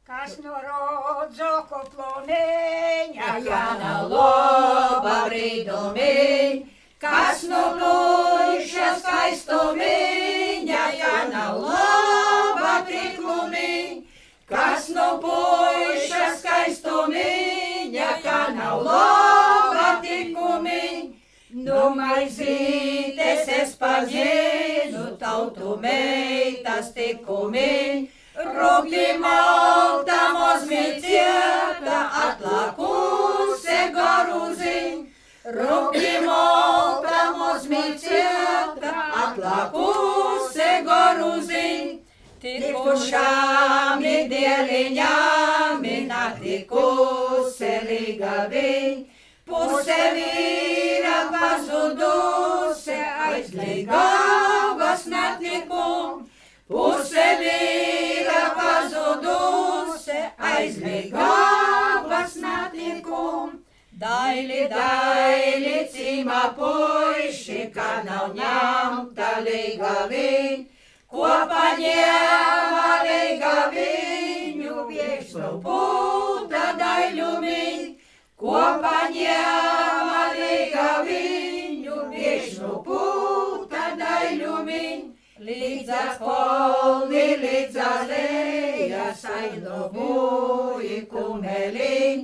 Kas narodzo koplonень, a ja na loba pridomень, kas nopluša skaistumень, a ja na loba priklumень, kas nopluša skaistumень, a ja na loba priklumeń. Nu maizītes es paņēmu, tautu meitas tikumeń, Rūpī malta mozmīcieta, atlakuse garuziņ. Rūpī malta mozmīcieta, atlakuse garuziņ. Tikušami dieliņami, natikuse līgaviņ. Puse vīra pazuduse, aiz līgavas netikum. Puse vīra pazuduse, aiz līgavas netikum. Daili, daili, cīmā puiši, kā nav ņemta līgaviņ. Kopā ņēma līgaviņu, viešnu puta daiļumiņ. Kopā ņēma līgaviņu, viešnu puta daiļumiņ. Līdzās polni, līdzās lejas, aidobuji kumeliņ.